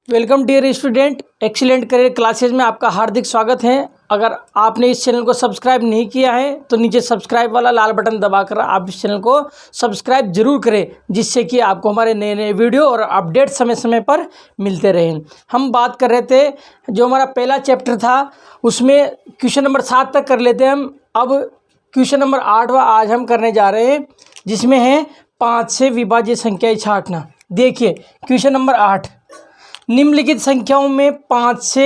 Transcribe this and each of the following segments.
Welcome dear student, excellent career classes में आपका हार्दिक स्वागत है। अगर आपने इस चैनल को सब्सक्राइब नहीं किया है तो नीचे सब्सक्राइब वाला लाल बटन दबाकर आप इस चैनल को सब्सक्राइब जरूर करें, जिससे कि आपको हमारे नए नए वीडियो और अपडेट समय समय पर मिलते रहें। हम बात कर रहे थे, जो हमारा पहला चैप्टर था उसमें क्वेश्चन नंबर 7 तक कर लेते हैं हम। अब क्वेश्चन नंबर 8वां आज हम करने जा रहे हैं, जिसमें है 5 से विभाज्य संख्याएँ छांटना। देखिए क्वेश्चन नंबर 8, निम्नलिखित संख्याओं में 5 से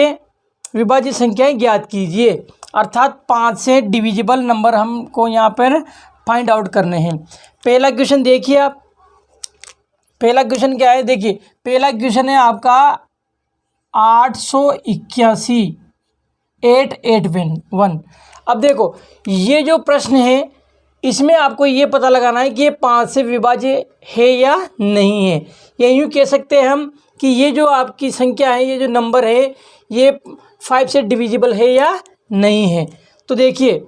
विभाज्य संख्याएं ज्ञात कीजिए। अर्थात 5 से डिविजिबल नंबर हमको यहाँ पर फाइंड आउट करने हैं। पहला क्वेश्चन देखिए आप, पहला क्वेश्चन क्या है। देखिए पहला क्वेश्चन है आपका 881 881। अब देखो ये जो प्रश्न है इसमें आपको ये पता लगाना है कि ये 5 से विभाज्य है या नहीं है। या यूँ कह सकते हैं हम कि ये जो आपकी संख्या है, ये जो नंबर है, ये 5 से डिविजिबल है या नहीं है। तो देखिए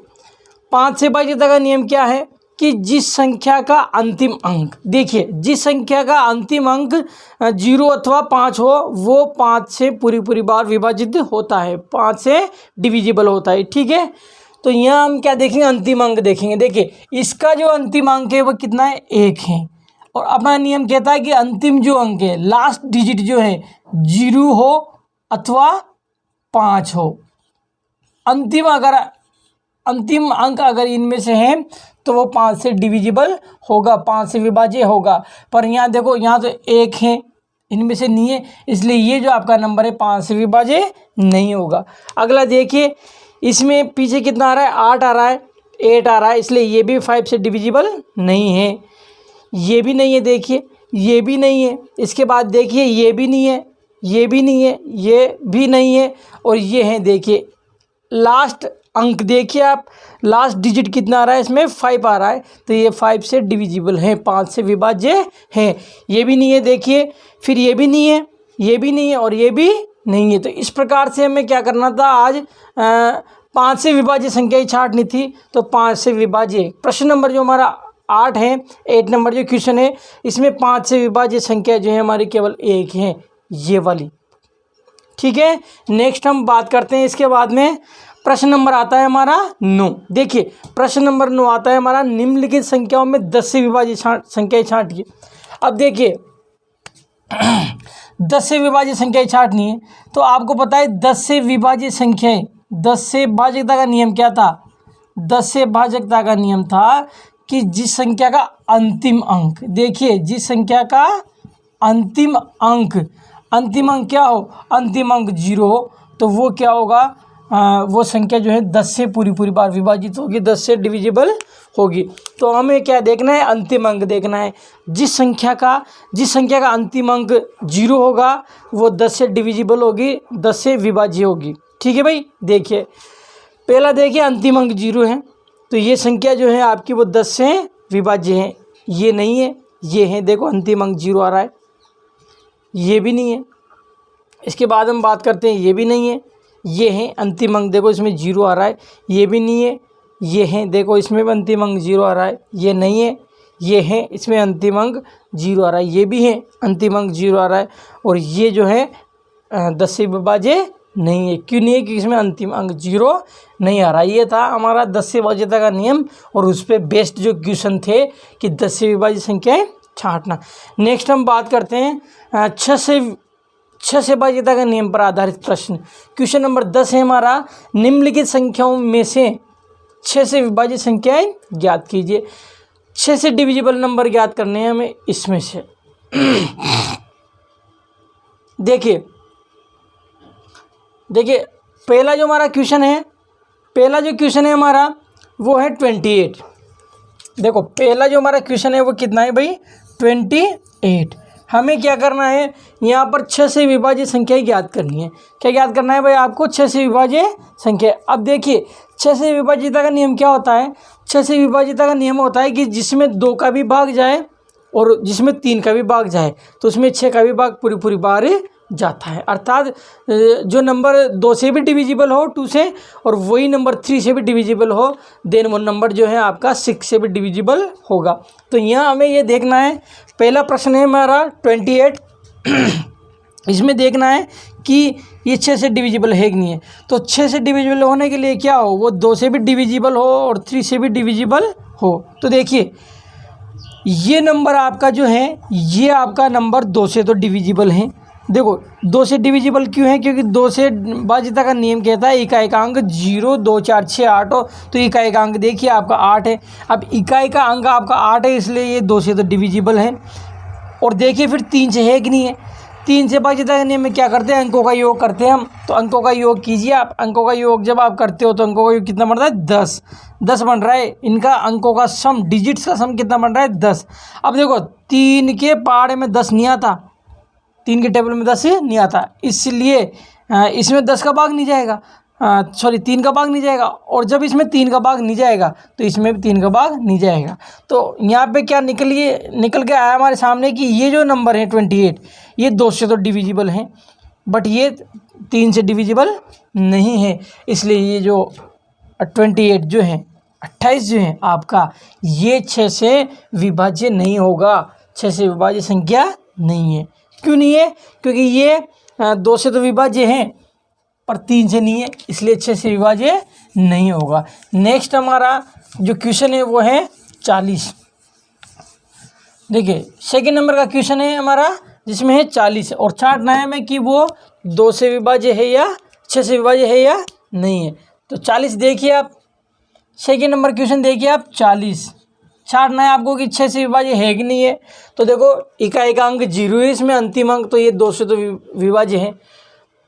5 से विभाज्यता का नियम क्या है कि जिस संख्या का अंतिम अंक, देखिए जिस संख्या का अंतिम अंक 0 अथवा 5 हो वो 5 से पूरी बार विभाजित होता है, 5 से डिविजिबल होता है। ठीक है, तो यहाँ हम क्या देखेंगे, अंतिम अंक देखेंगे। देखिए इसका जो अंतिम अंक है वो कितना है, 1 है। और अपना नियम कहता है कि अंतिम जो अंक है, लास्ट डिजिट जो है 0 हो अथवा 5 हो। अंतिम अंक अगर इनमें से है तो वो 5 से डिविजिबल होगा, 5 से विभाज्य होगा। पर यहाँ देखो, यहाँ तो 1 है, इनमें से नहीं है, इसलिए ये जो आपका नंबर है 5 से विभाज्य नहीं होगा। अगला देखिए, इसमें पीछे कितना आ रहा है, 8 आ रहा है, 8 आ रहा है, इसलिए ये भी 5 से डिविजिबल नहीं है। ये भी नहीं है, देखिए ये भी नहीं है। इसके बाद देखिए ये भी नहीं है, ये भी नहीं है, ये भी नहीं है, और ये है। देखिए लास्ट अंक देखिए आप, लास्ट डिजिट कितना आ रहा है, इसमें 5 आ रहा है, तो ये 5 से डिविजिबल है, 5 से विभाज्य है। ये भी नहीं है, देखिए फिर ये भी नहीं है, ये भी नहीं है, और ये भी नहीं है। तो इस प्रकार से हमें क्या करना था, आज 5 से विभाज्य संख्याएं छांटनी थी। तो 5 से विभाज्य प्रश्न नंबर जो हमारा 8 है, 8 नंबर जो क्वेश्चन है, इसमें 5 से विभाज्य संख्या जो है हमारी केवल 1 है, ये वाली। ठीक है, नेक्स्ट हम बात करते हैं। इसके बाद में प्रश्न नंबर आता है हमारा 9। देखिए प्रश्न नंबर 9 आता है हमारा, निम्नलिखित संख्याओं में 10 से विभाज्य संख्याएं छांटिए। अब देखिए 10 से विभाज्य संख्याएं छांटनी है, तो आपको पता है 10 से विभाज्य संख्याएं, 10 से भाजकता का नियम क्या था, 10 से भाजकता का नियम था कि जिस संख्या का अंतिम अंक, देखिए जिस संख्या का अंतिम अंक क्या हो, अंतिम अंक 0 हो, तो वो क्या होगा, वो संख्या जो है 10 से पूरी बार विभाजित होगी, 10 से डिविजिबल होगी। तो हमें क्या देखना है, अंतिम अंक देखना है। जिस संख्या का अंतिम अंक 0 होगा वो 10 से डिविजिबल होगी, 10 से विभाज्य होगी। ठीक है भाई, देखिए पहला देखिए अंतिम अंक 0 है, तो ये संख्या जो है आपकी वो 10 से विभाज्य है। ये नहीं है, ये है, देखो अंतिम अंक 0 आ रहा है, ये भी नहीं है। इसके बाद हम बात करते हैं, ये भी नहीं है, ये है अंतिम अंक, देखो इसमें 0 आ रहा है, ये भी नहीं है, ये है, देखो इसमें भी अंतिम अंक 0 आ रहा है, ये नहीं है, ये है, इसमें अंतिम अंक 0 आ रहा है, ये भी है, अंतिम अंक 0 आ रहा है, और ये जो है 10 से विभाज्य नहीं है। क्यों नहीं है, क्योंकि इसमें अंतिम अंक 0 नहीं आ रहा। ये था हमारा 10 से विभाज्यता का नियम, और उस पर बेस्ड जो क्वेश्चन थे कि 10 से विभाज्य संख्याएं छांटना। नेक्स्ट हम बात करते हैं 6 से विभाज्यता का नियम पर आधारित प्रश्न। क्वेश्चन नंबर 10 है हमारा, निम्नलिखित संख्याओं में से 6 से विभाज्य संख्याएं ज्ञात कीजिए। 6 से डिविजिबल नंबर ज्ञात करने हैं हमें इसमें से। देखिए पहला जो हमारा क्वेश्चन है, हमारा वो है 28। देखो पहला जो हमारा क्वेश्चन है वो कितना है भाई, 28। हमें क्या करना है, यहाँ पर 6 से विभाज्य संख्याएं ज्ञात करनी है। क्या ज्ञात करना है भाई आपको, 6 से विभाज्य संख्या। अब देखिए 6 से विभाज्यता का नियम क्या होता है, 6 से विभाज्यता का नियम होता है कि जिसमें 2 का भी भाग जाए और जिसमें 3 का भी भाग जाए, तो उसमें 6 का भी भाग पूरी बार जाता है। अर्थात जो नंबर 2 से भी डिविजिबल हो, 2 से, और वही नंबर 3 से भी डिविजिबल हो, देन वो नंबर जो है आपका 6 से भी डिविजिबल होगा। तो यहाँ हमें ये देखना है, पहला प्रश्न है हमारा 28 इसमें देखना है कि ये 6 से डिविजिबल है कि नहीं है। तो 6 से डिविजिबल होने के लिए क्या हो, वो 2 से भी डिविजिबल हो और 3 से भी डिविजिबल हो। तो देखिए ये नंबर आपका जो है, ये आपका नंबर 2 से तो डिविजिबल है। देखो 2 से डिविजिबल क्यों है, क्योंकि 2 से भाज्यता का नियम कहता है इकाई का अंक 0 2 4 6 8 हो, तो इकाई का अंक देखिए आपका 8 है। अब इकाई का अंक आपका 8 है, इसलिए ये 2 से तो डिविजिबल है। और देखिए फिर 3 से है कि नहीं है। 3 से भाज्यता के नियम में क्या करते हैं, अंकों का योग करते हैं हम। तो अंकों का योग कीजिए आप। अंकों का योग जब आप करते हो तो अंकों का योग कितना बन रहा है, 10 10 बन रहा है। इनका अंकों का सम, डिजिट्स का सम कितना बन रहा है, 10। अब देखो 3 के पहाड़े में 10 नहीं आता, 3 के टेबल में 10 नहीं आता, इसलिए इसमें 10 का भाग नहीं जाएगा, सॉरी 3 का भाग नहीं जाएगा। और जब इसमें 3 का भाग नहीं जाएगा तो इसमें भी 3 का भाग नहीं जाएगा। तो यहाँ पे क्या निकल के आया हमारे सामने कि ये जो नंबर है 28, ये 2 से तो डिविजिबल है, बट ये 3 से डिविजिबल नहीं है। इसलिए ये जो 28 जो है, 28 जो है आपका, ये 6 से विभाज्य नहीं होगा, 6 से विभाज्य संख्या नहीं है। क्यों नहीं है, क्योंकि ये 2 से तो विभाज्य हैं पर 3 से नहीं है, इसलिए 6 से विभाज्य नहीं होगा। नेक्स्ट हमारा जो क्वेश्चन है वो है 40। देखिए सेकंड नंबर का क्वेश्चन है हमारा, जिसमें है 40 और छांटना है हमें कि वो 2 से विभाज्य है या 6 से विभाज्य है या नहीं है। तो 40 देखिए आप, सेकंड नंबर क्वेश्चन देखिए आप, 40 छांटना है आपको कि 6 से विभाज्य है कि नहीं है। तो देखो इकाई का अंक 0 है, इसमें अंतिम अंक, तो ये 2 से तो विभाज्य है,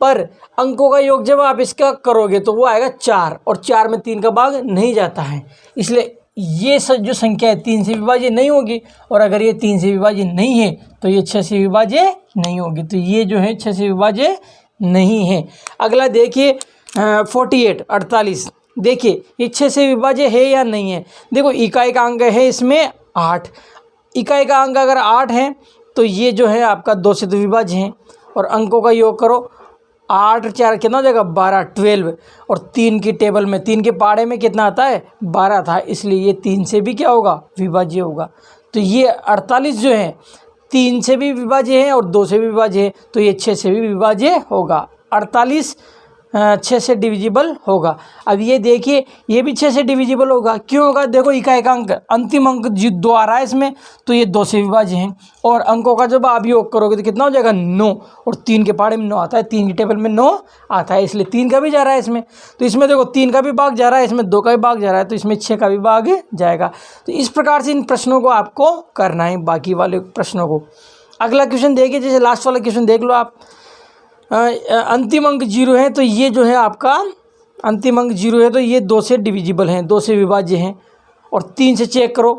पर अंकों का योग जब आप इसका करोगे तो वो आएगा 4, और 4 में 3 का भाग नहीं जाता है, इसलिए ये जो संख्या है 3 से विभाज्य नहीं होगी। और अगर ये 3 से विभाज्य नहीं है तो ये 6 से विभाज्य नहीं होगी। तो ये जो है 6 से विभाज्य नहीं है। अगला देखिए 48। देखिए ये 6 से विभाज्य है या नहीं है। देखो इकाई का अंक है इसमें 8, इकाई का अंक अगर 8 है तो ये जो है आपका 2 से तो विभाज्य है। और अंकों का योग करो, 8 4 कितना हो जाएगा, 12 12। और 3 की टेबल में, 3 के पहाड़े में कितना आता है, 12 था, इसलिए ये 3 से भी क्या होगा, विभाज्य होगा। तो ये 48 जो है 3 से भी विभाज्य है और 2 से भी विभाज्य है, तो ये 6 से भी विभाज्य होगा। 48 6 से डिविजिबल होगा। अब ये देखिए ये भी 6 से डिविजिबल होगा। क्यों होगा, देखो इकाई का अंक, अंतिम अंक जो 2 आ रहा है इसमें, तो ये 2 से विभाज्य है। और अंकों का जब आप योग करोगे तो कितना हो जाएगा, 9। और 3 के पहाड़े में 9 आता है, 3 की टेबल में 9 आता है, इसलिए 3 का भी जा रहा है इसमें। तो इसमें देखो 3 का भी भाग जा रहा है, इसमें 2 का भी भाग जा रहा है, तो इसमें 6 का भी भाग जाएगा। तो इस प्रकार से इन प्रश्नों को आपको करना है, बाकी वाले प्रश्नों को। अगला क्वेश्चन देखिए, जैसे लास्ट वाला क्वेश्चन देख लो आप। अंतिम अंक 0 है, तो ये जो है आपका अंतिम अंक 0 है, तो ये 2 से डिविजिबल हैं, 2 से विभाज्य हैं। और 3 से चेक करो,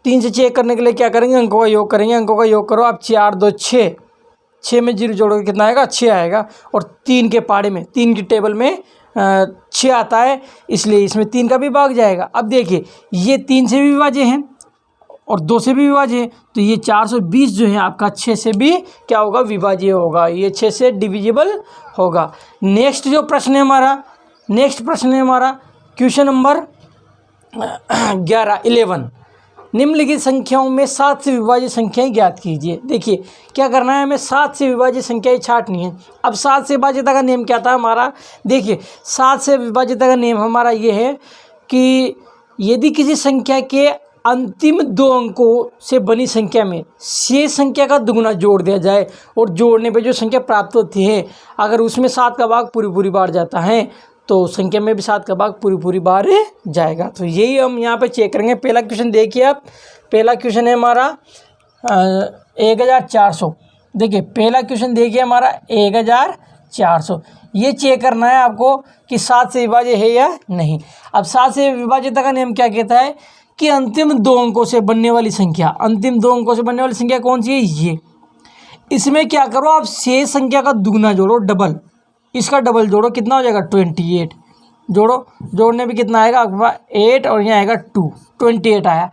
3 से चेक करने के लिए क्या करेंगे, अंकों का योग करेंगे। अंकों का योग करो आप, 4 2 6, 6 में 0 जोड़ोगे कितना आएगा, 6 आएगा। और 3 के पहाड़े में, 3 की टेबल में 6 आता है, इसलिए इसमें 3 का भी भाग जाएगा। अब देखिए ये 3 से भी विभाज्य हैं और 2 से भी विभाज्य है, तो ये 420 जो है आपका 6 से भी क्या होगा, विभाज्य होगा, ये 6 से डिविजिबल होगा। नेक्स्ट जो प्रश्न है हमारा, नेक्स्ट प्रश्न है हमारा क्वेश्चन नंबर 11 निम्नलिखित संख्याओं में 7 से विभाज्य संख्याएं ज्ञात कीजिए। देखिए क्या करना है, हमें 7 से विभाज्य संख्याएं छांटनी है। अब 7 से विभाज्यता का नियम क्या था हमारा, देखिए 7 से विभाज्यता का नियम हमारा ये है कि यदि किसी संख्या के अंतिम 2 अंकों से बनी संख्या में शेष संख्या का दुगुना जोड़ दिया जाए, और जोड़ने पे जो संख्या प्राप्त होती है अगर उसमें 7 का भाग पूरी बार जाता है तो संख्या में भी 7 का भाग पूरी बार जाएगा। तो यही हम यहाँ पे चेक करेंगे। पहला क्वेश्चन देखिए आप, पहला क्वेश्चन है हमारा 1400। देखिए पहला क्वेश्चन देखिए हमारा 1400, ये चेक करना है आपको कि 7 से विभाज्य है या नहीं। अब 7 से विभाज्यता का नियम क्या कहता है कि अंतिम 2 अंकों से बनने वाली संख्या, अंतिम 2 अंकों से बनने वाली संख्या कौन सी है, ये। इसमें क्या करो आप, शेष संख्या का दुगना जोड़ो, डबल, इसका डबल जोड़ो, कितना हो जाएगा 28। जोड़ो, जोड़ने पे कितना आएगा आपका 8 और यहाँ आएगा 2, 28 आया।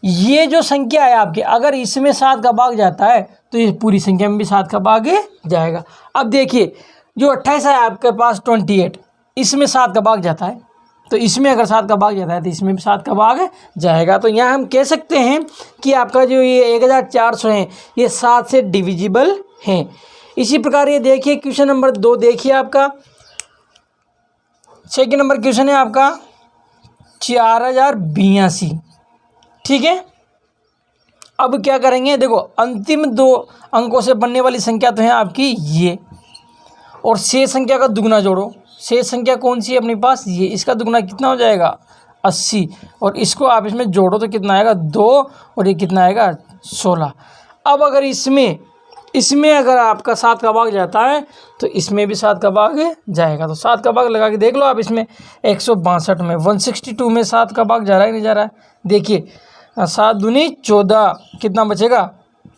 ये जो संख्या है आपकी, अगर इसमें 7 का भाग जाता है तो ये पूरी संख्या में भी 7 का भाग जाएगा। अब देखिए जो 28 है आपके पास 28, इसमें 7 का भाग जाता है, तो इसमें अगर 7 का भाग जाता है तो इसमें भी 7 का भाग जाएगा। तो यहाँ हम कह सकते हैं कि आपका जो ये 1400 है ये 7 से डिविजिबल है। इसी प्रकार ये देखिए क्वेश्चन नंबर 2 देखिए आपका सेकंड नंबर क्वेश्चन है आपका 4082। ठीक है, अब क्या करेंगे, देखो अंतिम 2 अंकों से बनने वाली संख्या तो है आपकी ये, और शेष संख्या का दुगना जोड़ो। शेष संख्या कौन सी है अपने पास, ये, इसका दुगना कितना हो जाएगा 80, और इसको आप इसमें जोड़ो तो कितना आएगा 2, और ये कितना आएगा 16। अब अगर इसमें अगर आपका 7 का भाग जाता है तो इसमें भी 7 का भाग जाएगा। तो 7 का भाग लगा के देख लो आप, इसमें 162 में 162 में 7 का भाग जा रहा है नहीं जा रहा है। देखिए 7 दूनी 14, कितना बचेगा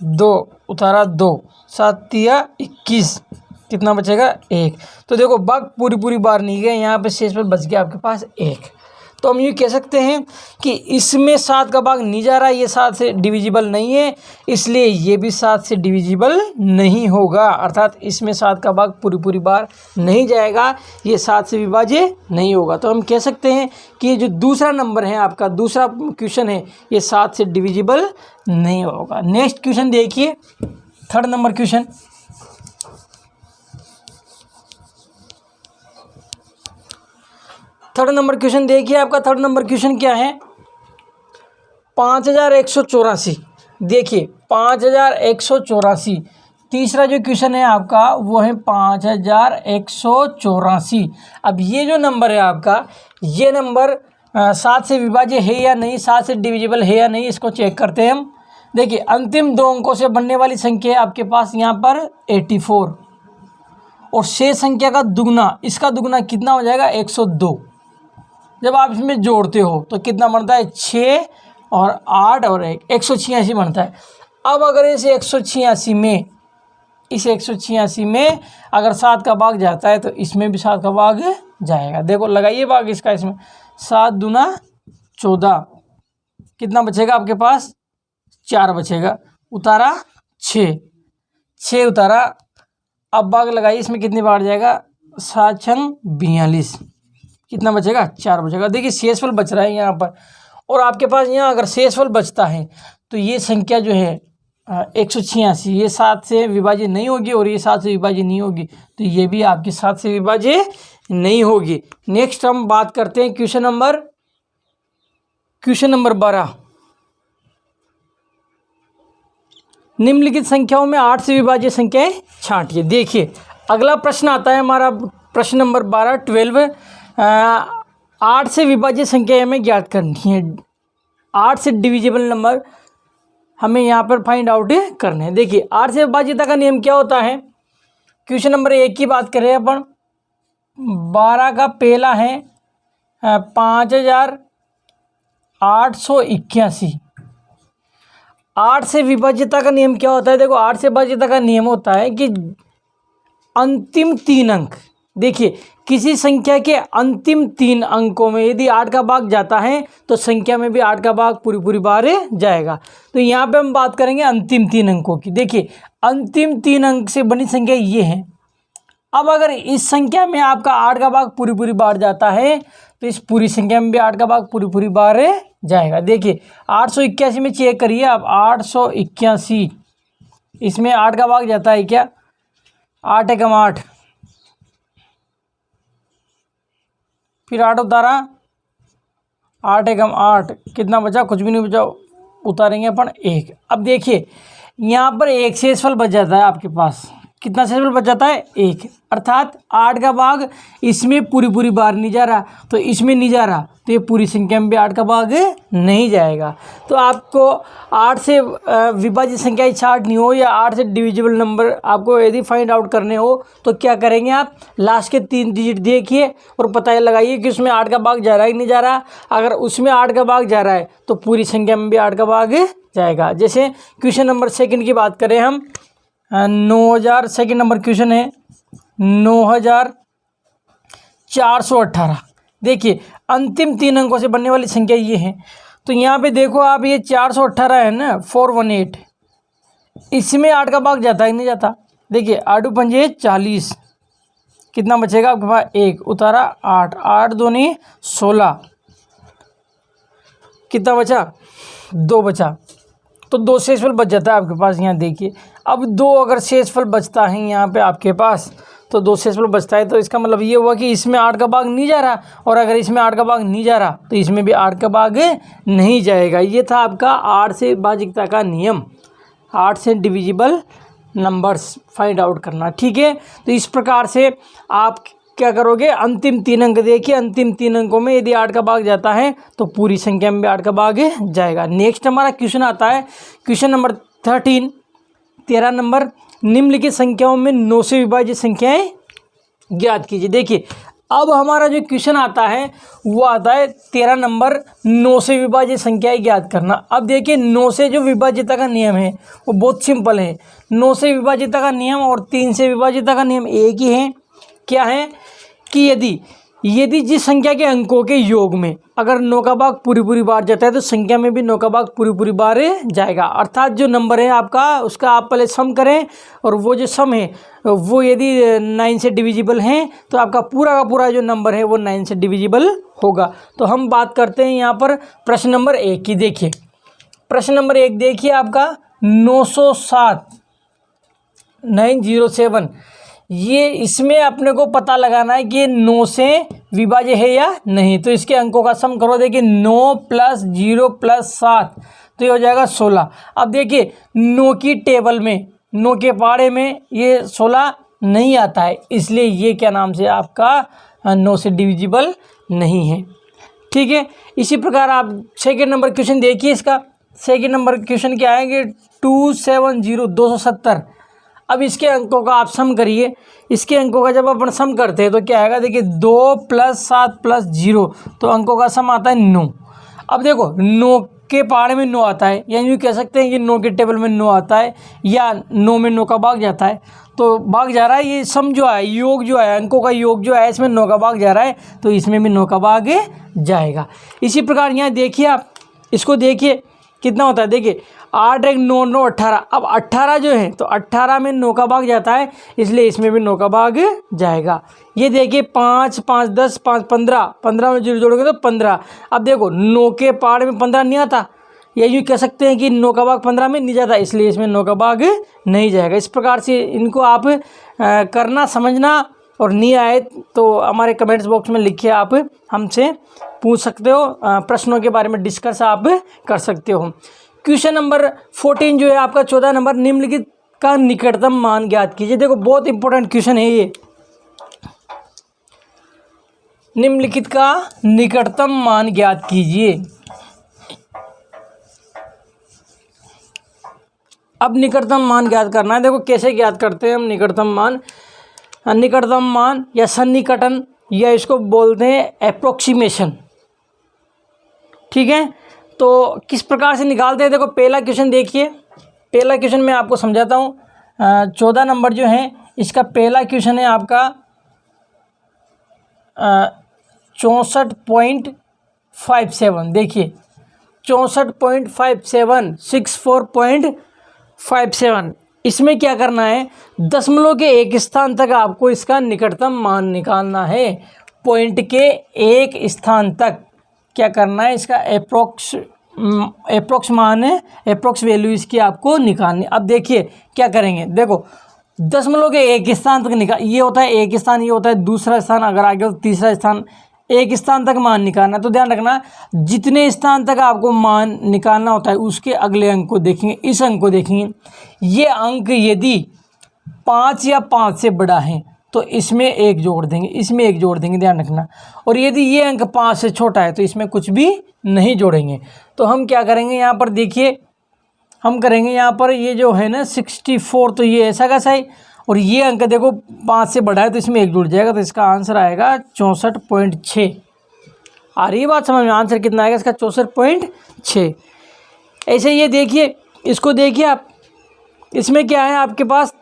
2, उतारा 2, 7 तिया 21, कितना बचेगा 1। तो देखो भाग पूरी बार नहीं गए, यहाँ पे शेष पर बच गया आपके पास 1। तो हम ये कह सकते हैं कि इसमें 7 का भाग नहीं जा रहा है, ये 7 से डिविजिबल नहीं है, इसलिए ये भी 7 से डिविजिबल नहीं होगा। अर्थात इसमें 7 का भाग पूरी बार नहीं जाएगा, ये 7 से विभाज्य नहीं होगा। तो हम कह सकते हैं कि ये जो दूसरा नंबर है आपका, दूसरा क्वेश्चन है, ये 7 से डिविजिबल नहीं होगा। नेक्स्ट क्वेश्चन देखिए, third number question. Third number question देखिए आपका, थर्ड नंबर क्वेश्चन क्या है 5184। देखिए 5184। तीसरा जो क्वेश्चन है आपका वो है 5184। अब ये जो नंबर है आपका, ये नंबर 7 से विभाज्य है या नहीं, 7 से डिविजिबल है या नहीं, इसको चेक करते हैं हम। देखिए अंतिम 2 अंकों से बनने वाली संख्या है आपके पास यहाँ पर 84, और शेष संख्या का दुगना, इसका दुगना कितना हो जाएगा 102। जब आप इसमें जोड़ते हो तो कितना बनता है 6 और 8 और 1, 186 बनता है। अब अगर इस 186 में अगर 7 का भाग जाता है तो इसमें भी 7 का भाग जाएगा। देखो लगाइए भाग इसका, इसमें 7 दूना 14, कितना बचेगा आपके पास 4 बचेगा, उतारा 6 उतारा। अब भाग लगाइए, इसमें कितनी बार जाएगा 7 छंग 42, कितना बचेगा 4 बचेगा। देखिए शेषफल बच रहा है यहाँ पर, और आपके पास यहाँ अगर शेषफल बचता है तो ये संख्या जो है 186, ये 7 से विभाज्य नहीं होगी, और ये 7 से विभाज्य नहीं होगी, तो ये भी आपकी 7 से विभाज्य नहीं होगी। नेक्स्ट हम बात करते हैं क्वेश्चन नंबर 12। निम्नलिखित संख्याओं में 8 से विभाज्य संख्याएं छांटिए। देखिए अगला प्रश्न आता है हमारा, प्रश्न नंबर 12 12। 8 से विभाज्य संख्या हमें ज्ञात करनी है। 8 से डिविजिबल नंबर हमें यहाँ पर फाइंड आउट करने हैं। देखिए 8 से विभाज्यता का नियम क्या होता है, क्वेश्चन नंबर 1 की बात करें अपन, 12 का पहला है 5881। 8 से विभाज्यता का नियम क्या होता है, देखो 8 से विभाज्यता का नियम होता है कि अंतिम 3 अंक, देखिए किसी संख्या के अंतिम 3 अंकों में यदि 8 का भाग जाता है तो संख्या में भी 8 का भाग पूरी बार जाएगा। तो यहाँ पे हम बात करेंगे अंतिम 3 अंकों की। देखिए अंतिम 3 अंक से बनी संख्या ये है। अब अगर इस संख्या में आपका 8 का भाग पूरी बार जाता है तो इस पूरी संख्या में भी 8 का भाग पूरी बार जाएगा। देखिए 881 में चेक करिए आप, 881 इसमें 8 का भाग जाता है क्या, 8 एकम 8, फिर 8 उतारा, 8 एकम 8, कितना बचा, कुछ भी नहीं बचा, उतारेंगे अपन 1। अब देखिए यहाँ पर एक शेषफल बच जाता है आपके पास, कितना शेषफल बच जाता है 1, अर्थात 8 का भाग इसमें पूरी बार नहीं जा रहा, तो इसमें नहीं जा रहा, तो ये पूरी संख्या में भी 8 का भाग नहीं जाएगा। तो आपको 8 से विभाज्य संख्याएं छांटनी हो या 8 से डिविजिबल नंबर आपको यदि फाइंड आउट करने हो तो क्या करेंगे आप, लास्ट के 3 डिजिट देखिए और पता लगाइए कि उसमें 8 का भाग जा रहा है कि नहीं जा रहा। अगर उसमें 8 का भाग जा रहा है तो पूरी संख्या में भी 8 का भाग जाएगा। जैसे क्वेश्चन नंबर 2 की बात करें हम, 9000 सेकेंड नंबर क्वेश्चन है 9418। देखिए अंतिम 3 अंकों से बनने वाली संख्या ये है, तो यहाँ पे देखो आप, ये 418 है ना, 418, इसमें 8 का भाग जाता है नहीं जाता। देखिए 8 पंजे 40, कितना बचेगा आपके पास 1, उतारा 8, 8 दूनी 16, कितना बचा 2 बचा, तो 2 शेषफल बच जाता है आपके पास। यहाँ देखिए अब 2 अगर शेषफल बचता है यहाँ पे आपके पास, तो 2 शेषफल बचता है, तो इसका मतलब ये हुआ कि इसमें 8 का भाग नहीं जा रहा, और अगर इसमें 8 का भाग नहीं जा रहा तो इसमें भी 8 का भाग नहीं जाएगा। ये था आपका 8 से भाज्यता का नियम, 8 से डिविजिबल नंबर्स फाइंड आउट करना। ठीक है, तो इस प्रकार से आप क्या करोगे, अंतिम 3 अंक देखिए, अंतिम 3 अंकों में यदि 8 का भाग जाता है तो पूरी संख्या में भी 8 का भाग जाएगा। नेक्स्ट हमारा क्वेश्चन आता है, क्वेश्चन नंबर 13 नंबर, निम्नलिखित संख्याओं में 9 से विभाजित संख्याएं ज्ञात कीजिए। देखिए अब हमारा जो क्वेश्चन आता है वो आता है 13 नंबर, 9 से विभाजित संख्याएं ज्ञात करना। अब देखिए 9 से जो विभाज्यता का नियम है वो बहुत सिंपल है। 9 से विभाज्यता का नियम और 3 से विभाज्यता का नियम एक ही है। क्या है कि यदि जिस संख्या के अंकों के योग में अगर 9 का भाग पूरी बार जाता है तो संख्या में भी 9 का भाग पूरी बार जाएगा। अर्थात जो नंबर है आपका उसका आप पहले सम करें, और वो जो सम है वो यदि 9 से डिविजिबल है तो आपका पूरा का पूरा जो नंबर है वो 9 से डिविजिबल होगा। तो हम बात करते हैं यहाँ पर प्रश्न नंबर 1 की। देखिए प्रश्न नंबर 1 देखिए आपका 907 907, ये इसमें अपने को पता लगाना है कि ये 9 से विभाज्य है या नहीं। तो इसके अंकों का सम करो। देखिए 9 + 0 + 7 तो ये हो जाएगा 16। अब देखिए 9 की टेबल में, 9 के पहाड़े में ये 16 नहीं आता है, इसलिए ये क्या नाम से आपका 9 से डिविजिबल नहीं है। ठीक है, इसी प्रकार आप सेकेंड नंबर क्वेश्चन देखिए। इसका सेकेंड नंबर क्वेश्चन क्या है, 270 270। अब इसके अंकों का आप सम करिए। इसके अंकों का जब अपन सम करते हैं तो क्या आएगा, देखिए 2 + 7 + 0 तो अंकों का सम आता है 9। अब देखो 9 के पहाड़े में 9 आता है, यानी कह सकते हैं कि 9 के टेबल में 9 आता है, या 9 में 9 का भाग जाता है, तो भाग जा रहा है। ये सम जो है, योग जो है, अंकों का योग जो है, इसमें 9 का भाग जा रहा है, तो इसमें भी 9 का भाग जाएगा। इसी प्रकार यहाँ देखिए, आप इसको देखिए कितना होता है। देखिए 8 1 9 9 18। अब 18 जो है तो 18 में 9 का भाग जाता है, इसलिए इसमें भी 9 का भाग जाएगा। ये देखिए 5 5 10 5 15, 15 में 0 जोड़ोगे तो 15। अब देखो 9 के पहाड़ में 15 नहीं आता, या यूँ कह सकते हैं कि 9 का भाग 15 में नहीं जाता, इसलिए इसमें 9 का भाग नहीं जाएगा। इस प्रकार से इनको आप करना समझना, और नहीं आए तो हमारे कमेंट्स बॉक्स में लिखिए, आप हमसे पूछ सकते हो, प्रश्नों के बारे में डिस्कस आप कर सकते हो। क्वेश्चन नंबर 14 जो है आपका 14 नंबर, निम्नलिखित का निकटतम मान ज्ञात कीजिए। देखो बहुत इंपॉर्टेंट क्वेश्चन है ये। निम्नलिखित का निकटतम मान ज्ञात कीजिए। अब निकटतम मान ज्ञात करना है। देखो कैसे ज्ञात करते हैं हम निकटतम मान। निकटतम मान या सन्निकटन, या इसको बोलते हैं अप्रोक्सीमेशन। ठीक है, तो किस प्रकार से निकालते हैं, देखो पहला क्वेश्चन देखिए। पहला क्वेश्चन मैं आपको समझाता हूँ। 14 नंबर जो है इसका पहला क्वेश्चन है आपका 64.57। देखिए 64.57, 64.57। इसमें क्या करना है, दशमलव के एक स्थान तक आपको इसका निकटतम मान निकालना है। पॉइंट के एक स्थान तक क्या करना है, इसका एप्रोक्स मान है, एप्रोक्स वैल्यू इसकी आपको निकालनी। अब देखिए क्या करेंगे, देखो दशमलव के एक स्थान तक ये होता है एक स्थान, ये होता है दूसरा स्थान, अगर आगे तो तीसरा स्थान, एक स्थान तक मान निकालना। तो ध्यान रखना, जितने स्थान तक आपको मान निकालना होता है उसके अगले अंक को देखेंगे, इस अंक को देखेंगे। ये अंक यदि 5 या 5 से बड़ा है तो इसमें 1 जोड़ देंगे, इसमें 1 जोड़ देंगे, ध्यान रखना। और यदि ये अंक 5 से छोटा है तो इसमें कुछ भी नहीं जोड़ेंगे। तो हम क्या करेंगे यहाँ पर, देखिए हम करेंगे यहाँ पर ये जो है ना 64, तो ये ऐसा कैसा है, और ये अंक देखो 5 से बड़ा है तो इसमें 1 जुड़ जाएगा, तो इसका आंसर आएगा 64.6। आ रही है बात समझ में, आंसर कितना आएगा इसका 64.6। ऐसे ये देखिए, इसको देखिए आप, इसमें क्या है आपके पास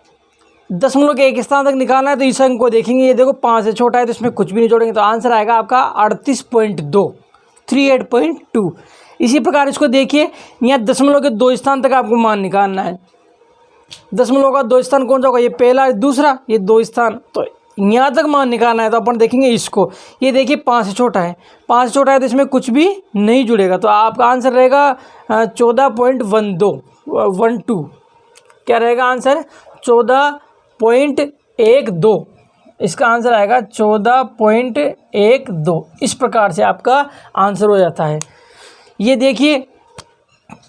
दशमलव के एक स्थान तक निकालना है, तो इस अंक को देखेंगे, ये देखो 5 से छोटा है तो इसमें कुछ भी नहीं जोड़ेंगे, तो आंसर आएगा आपका 38.2, 38.2। इसी प्रकार इसको देखिए, यहाँ दशमलव के 2 स्थान तक आपको मान निकालना है। दशमलव का 2 स्थान कौन सा होगा, ये पहला, दूसरा, ये 2 स्थान, तो यहाँ तक मान निकालना है। तो अपन देखेंगे इसको, ये देखिए 5 से छोटा है, 5 से छोटा है तो इसमें कुछ भी नहीं जुड़ेगा, तो आपका आंसर रहेगा 14.12। क्या रहेगा आंसर? 14.12। इसका आंसर आएगा 14.12। इस प्रकार से आपका आंसर हो जाता है। ये देखिए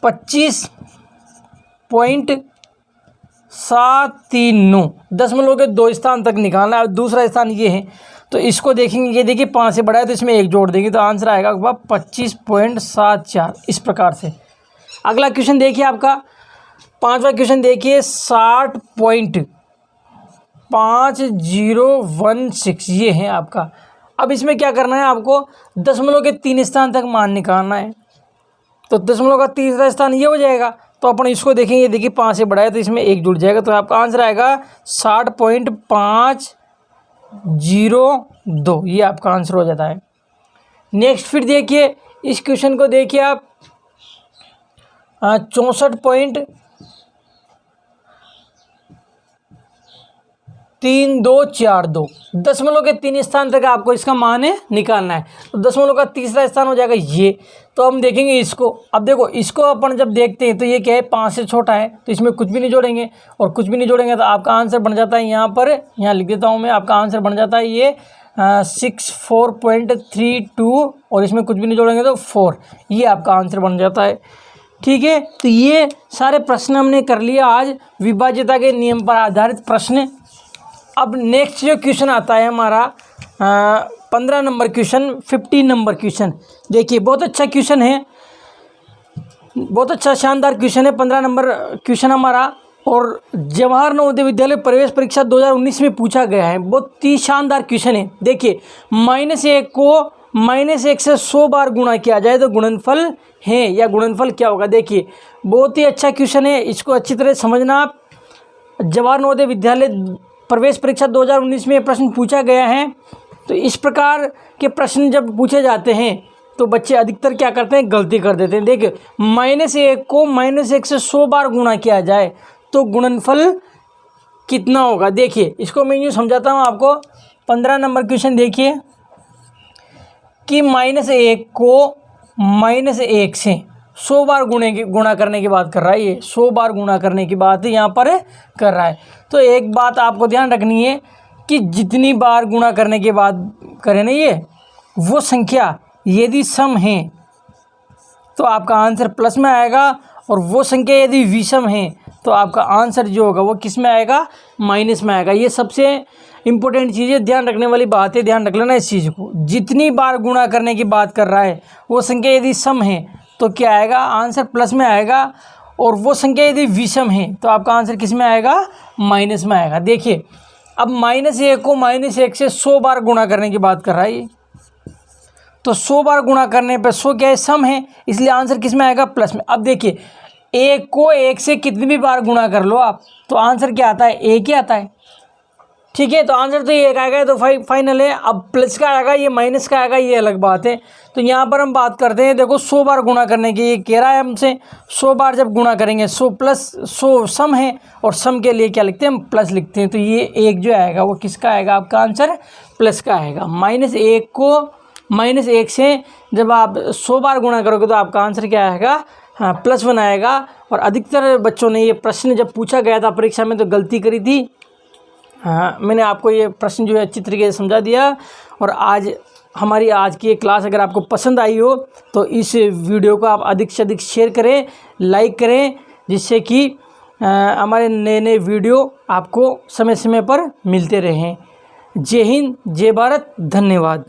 25.739, दशमलव के 2 स्थान तक निकालना है। दूसरा स्थान ये है, तो इसको देखेंगे, ये देखिए 5 से बड़ा है तो इसमें 1 जोड़ देंगे तो आंसर आएगा 25.74। इस प्रकार से। अगला क्वेश्चन देखिए आपका 5वां क्वेश्चन देखिए 60.5016 ये है आपका। अब इसमें क्या करना है आपको? दशमलव के 3 स्थान तक मान निकालना है। तो दशमलव का तीसरा स्थान ये हो जाएगा, तो अपन इसको देखेंगे, देखिए 5 से बड़ा है तो इसमें 1 जुड़ जाएगा, तो आपका आंसर आएगा 60.502। ये आपका आंसर हो जाता है। नेक्स्ट फिर देखिए इस क्वेश्चन को देखिए आप 64.3242, दशमलव के 3 स्थान तक आपको इसका मान है निकालना है। तो दशमलव का तीसरा स्थान हो जाएगा ये, तो हम देखेंगे इसको। अब देखो इसको अपन जब देखते हैं तो ये क्या है? 5 से छोटा है, तो इसमें कुछ भी नहीं जोड़ेंगे, और कुछ भी नहीं जोड़ेंगे तो आपका आंसर बन जाता है यहाँ पर, यहाँ लिख देता हूँ मैं, आपका आंसर बन जाता है ये 64.32, और इसमें कुछ भी नहीं जोड़ेंगे तो 4। ये आपका आंसर बन जाता है। ठीक है, तो ये सारे प्रश्न हमने कर लिया आज, विभाज्यता के नियम पर आधारित प्रश्न। अब नेक्स्ट जो क्वेश्चन आता है हमारा 15 नंबर क्वेश्चन, 15 नंबर क्वेश्चन। देखिए बहुत अच्छा क्वेश्चन है, बहुत अच्छा शानदार क्वेश्चन है 15 नंबर क्वेश्चन हमारा, और जवाहर नवोदय विद्यालय प्रवेश परीक्षा 2019 में पूछा गया है। बहुत ही शानदार क्वेश्चन है। देखिए -1 को -1 से 100 बार गुणा किया जाए तो गुणनफल है, या गुणनफल क्या होगा? देखिए बहुत ही अच्छा क्वेश्चन है, इसको अच्छी तरह समझना आप। जवाहर नवोदय विद्यालय प्रवेश परीक्षा 2019 में प्रश्न पूछा गया है। तो इस प्रकार के प्रश्न जब पूछे जाते हैं तो बच्चे अधिकतर क्या करते हैं? गलती कर देते हैं। देखिए -1 को -1 से 100 बार गुणा किया जाए तो गुणनफल कितना होगा? देखिए इसको मैं यूँ समझाता हूँ आपको। 15 नंबर क्वेश्चन देखिए कि -1 को -1 से 100 बार गुणा करने की बात कर रहा है। ये 100 बार गुणा करने की बात यहाँ पर कर रहा है। तो एक बात आपको ध्यान रखनी है कि जितनी बार गुणा करने के बाद करें ना ये, वो संख्या यदि सम है तो आपका आंसर प्लस में आएगा, और वो संख्या यदि विषम है तो आपका आंसर जो होगा वो किस में आएगा? माइनस में आएगा। ये सबसे इम्पोर्टेंट चीज़ है, ध्यान रखने वाली बात है, ध्यान रख लेना इस चीज़ को। जितनी बार गुणा करने की बात कर रहा है वो संख्या यदि सम है तो क्या आएगा? आंसर प्लस में आएगा, और वो संख्या यदि विषम है तो आपका आंसर किस में आएगा? माइनस में आएगा। देखिए अब -1 को -1 से 100 बार गुणा करने की बात कर रहा है ये, तो 100 बार गुणा करने पे 100 क्या है? सम है, इसलिए आंसर किस में आएगा? प्लस में। अब देखिए 1 को 1 से कितनी भी बार गुणा कर लो आप तो आंसर क्या आता है? 1 ही आता है। ठीक है, तो आंसर तो ये 1 आएगा, तो फाइनल है। अब प्लस का आएगा, ये माइनस का आएगा, ये अलग बात है। तो यहाँ पर हम बात करते हैं, देखो 100 बार गुणा करने की ये कह रहा है हमसे। 100 बार जब गुणा करेंगे 100 प्लस 100 सम है, और सम के लिए क्या लिखते हैं? हम प्लस लिखते हैं। तो ये 1 जो आएगा वो किसका आएगा? आपका आंसर प्लस का आएगा। -1 को -1 से जब आप 100 बार गुणा करोगे तो आपका आंसर क्या आएगा? हाँ, +1 आएगा। और अधिकतर बच्चों ने ये प्रश्न जब पूछा गया था परीक्षा में तो गलती करी थी। हाँ, मैंने आपको ये प्रश्न जो है अच्छी तरीके से समझा दिया। और हमारी आज की ये क्लास अगर आपको पसंद आई हो तो इस वीडियो को आप अधिक से अधिक शेयर करें, लाइक करें, जिससे कि हमारे नए नए वीडियो आपको समय समय पर मिलते रहें। जय हिंद, जय भारत, धन्यवाद।